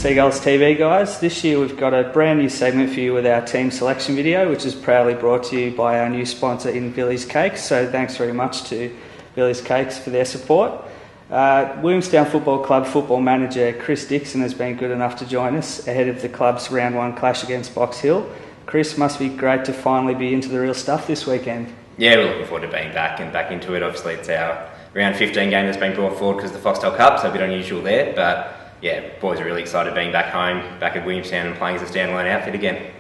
Seagulls TV guys. This year we've got a brand new segment for you with our team selection video, which is proudly brought to you by our new sponsor in Billy's Cakes. So thanks very much to Billy's Cakes for their support. Williamstown Football Club football manager Chris Dixon has been good enough to join us ahead of the club's round 1 clash against Box Hill. Chris, must be great to finally be into the real stuff this weekend. Yeah, we're looking forward to being back and back into it. Obviously it's our round 15 game that's been brought forward because of the Foxtel Cup, so a bit unusual there, but yeah, boys are really excited being back home, back at Williamstown and playing as a standalone outfit again.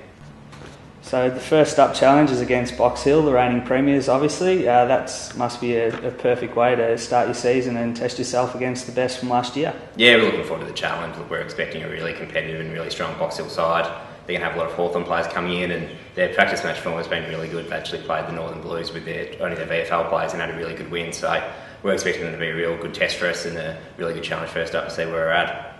So the first up challenge is against Box Hill, the reigning premiers obviously. That must be a perfect way to start your season and test yourself against the best from last year. Yeah, we're looking forward to the challenge. Look, we're expecting a really competitive and really strong Box Hill side. They're going to have a lot of Hawthorn players coming in, and their practice match form has been really good. They've actually played the Northern Blues with only their VFL players and had a really good win. So we're expecting them to be a real good test for us and a really good challenge first up to see where we're at.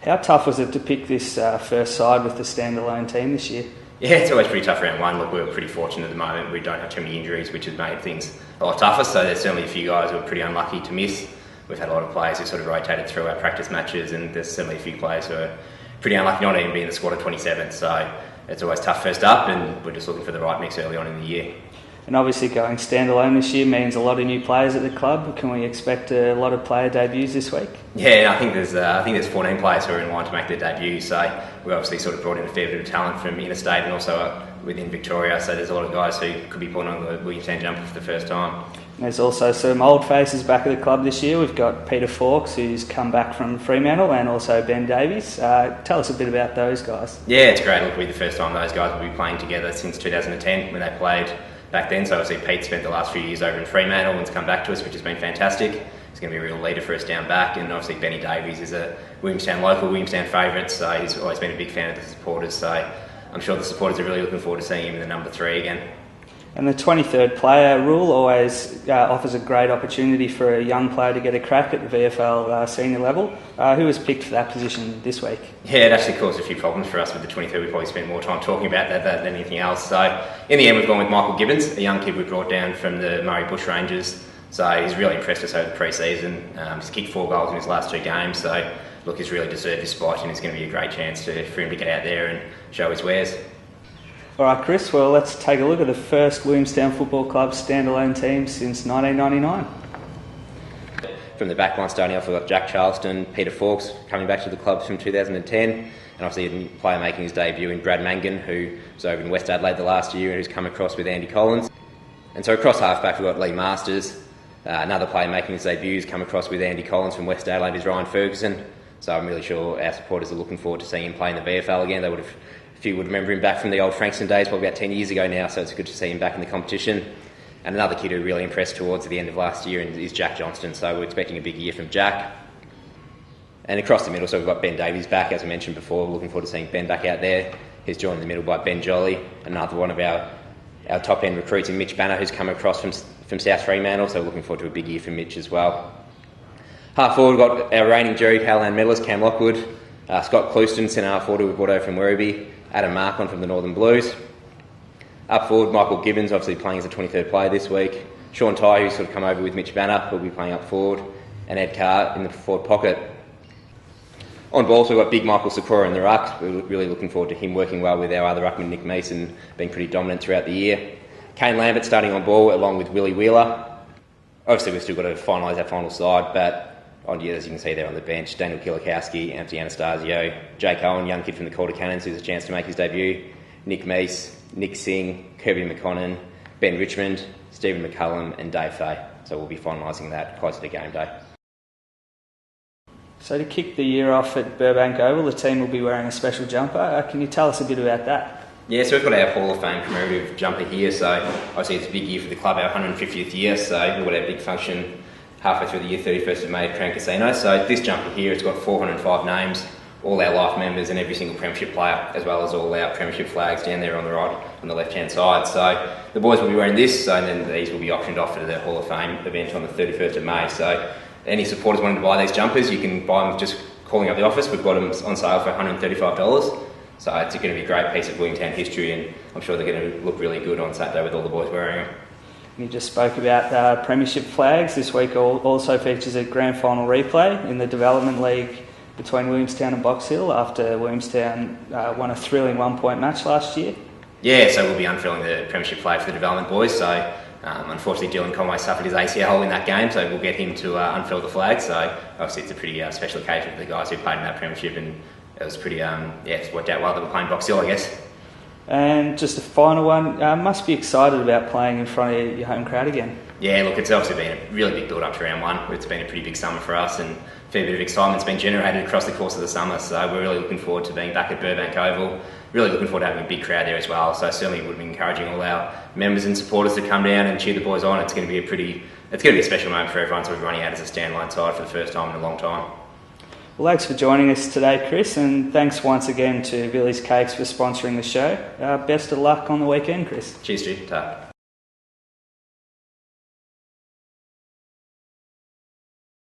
How tough was it to pick this first side with the standalone team this year? Yeah, it's always pretty tough round 1. Look, we're pretty fortunate at the moment. We don't have too many injuries, which has made things a lot tougher. So there's certainly a few guys who are pretty unlucky to miss. We've had a lot of players who sort of rotated through our practice matches, and there's certainly a few players who are pretty unlucky not even being in the squad of 27. So it's always tough first up, and we're just looking for the right mix early on in the year. And obviously going standalone this year means a lot of new players at the club. Can we expect a lot of player debuts this week? Yeah, I think there's 14 players who are in line to make their debut. So we obviously sort of brought in a fair bit of talent from interstate and also within Victoria. So there's a lot of guys who could be putting on the Williamstown jumper for the first time. There's also some old faces back at the club this year. We've got Peter Fawkes, who's come back from Fremantle, and also Ben Davies. Tell us a bit about those guys. Yeah, it's great. Look, it'll be the first time those guys will be playing together since 2010 when they played back then. So obviously Pete spent the last few years over in Fremantle and's come back to us, which has been fantastic. He's going to be a real leader for us down back, and obviously Benny Davies is a Williamstown local, Williamstown favourite, so he's always been a big fan of the supporters. So I'm sure the supporters are really looking forward to seeing him in the number 3 again. And the 23rd player rule always offers a great opportunity for a young player to get a crack at the VFL senior level. Who was picked for that position this week? Yeah, it actually caused a few problems for us with the 23rd. We probably spent more time talking about that than anything else. So in the end we've gone with Michael Gibbons, a young kid we brought down from the Murray Bush Rangers. So he's really impressed us over the pre-season. He's kicked 4 goals in his last 2 games. So look, he's really deserved his spot, and it's going to be a great chance for him to get out there and show his wares. All right, Chris, well, let's take a look at the first Williamstown Football Club standalone team since 1999. From the back line starting off, we've got Jack Charleston, Peter Fawkes coming back to the club from 2010, and obviously a player making his debut in Brad Mangan, who was over in West Adelaide the last year and who's come across with Andy Collins. And so across half-back we've got Lee Masters, another player making his debut who's come across with Andy Collins from West Adelaide is Ryan Ferguson. So I'm really sure our supporters are looking forward to seeing him play in the VFL again. A few would remember him back from the old Frankston days, probably about 10 years ago now, so it's good to see him back in the competition. And another kid who really impressed towards the end of last year is Jack Johnston, so we're expecting a big year from Jack. And across the middle, so we've got Ben Davies back, as I mentioned before. We're looking forward to seeing Ben back out there. He's joined in the middle by Ben Jolly, another one of our top-end recruits in Mitch Banner, who's come across from South Fremantle, so we're looking forward to a big year for Mitch as well. Half forward, we've got our reigning Jerry Callahan medalist, Cam Lockwood, Scott Clouston, centre half forward, we brought over from Werribee, Adam Markon from the Northern Blues. Up forward, Michael Gibbons, obviously playing as a 23rd player this week. Sean Ty, who's sort of come over with Mitch Banner, will be playing up forward. And Ed Carr in the forward pocket. On ball, so we've got big Michael Sakura in the ruck. We're really looking forward to him working well with our other ruckman, Nick Mason, being pretty dominant throughout the year. Kane Lambert starting on ball, along with Willie Wheeler. Obviously, we've still got to finalise our final side, but as you can see there on the bench, Daniel Kilikowski, Anthony Anastasio, Jake Owen, young kid from the Calder Cannons, who's a chance to make his debut, Nick Meese, Nick Singh, Kirby McConnon, Ben Richmond, Stephen McCullum and Dave Fay. So we'll be finalising that closer to game day. So to kick the year off at Burbank Oval, the team will be wearing a special jumper. Can you tell us a bit about that? Yeah, so we've got our Hall of Fame commemorative jumper here. So obviously it's a big year for the club, our 150th year. So we've got our big function halfway through the year, 31st of May at Crown Casino. So this jumper here, it's got 405 names, all our life members and every single premiership player, as well as all our premiership flags down there on the right, on the left-hand side. So the boys will be wearing this, and then these will be auctioned off at the Hall of Fame event on the 31st of May. So any supporters wanting to buy these jumpers, you can buy them just calling up the office. We've got them on sale for $135. So it's going to be a great piece of Williamstown history, and I'm sure they're going to look really good on Saturday with all the boys wearing them. You just spoke about premiership flags. This week also features a grand final replay in the Development League between Williamstown and Box Hill after Williamstown won a thrilling 1-point match last year. Yeah, so we'll be unfurling the premiership flag for the development boys. So unfortunately, Dylan Conway suffered his ACL in that game, so we'll get him to unfurl the flag. So obviously, it's a pretty special occasion for the guys who played in that premiership, and it was pretty it's worked out well that we're playing Box Hill, I guess. And just a final one, must be excited about playing in front of your home crowd again. Yeah, look, it's obviously been a really big build-up to round one. It's been a pretty big summer for us, and a fair bit of excitement's been generated across the course of the summer. So we're really looking forward to being back at Burbank Oval. Really looking forward to having a big crowd there as well. So certainly would be encouraging all our members and supporters to come down and cheer the boys on. It's going to be a special moment for everyone. So we're running out as a standalone side for the first time in a long time. Well, thanks for joining us today, Chris, and thanks once again to Billy's Cakes for sponsoring the show. Best of luck on the weekend, Chris. Cheers, Stu. Ta.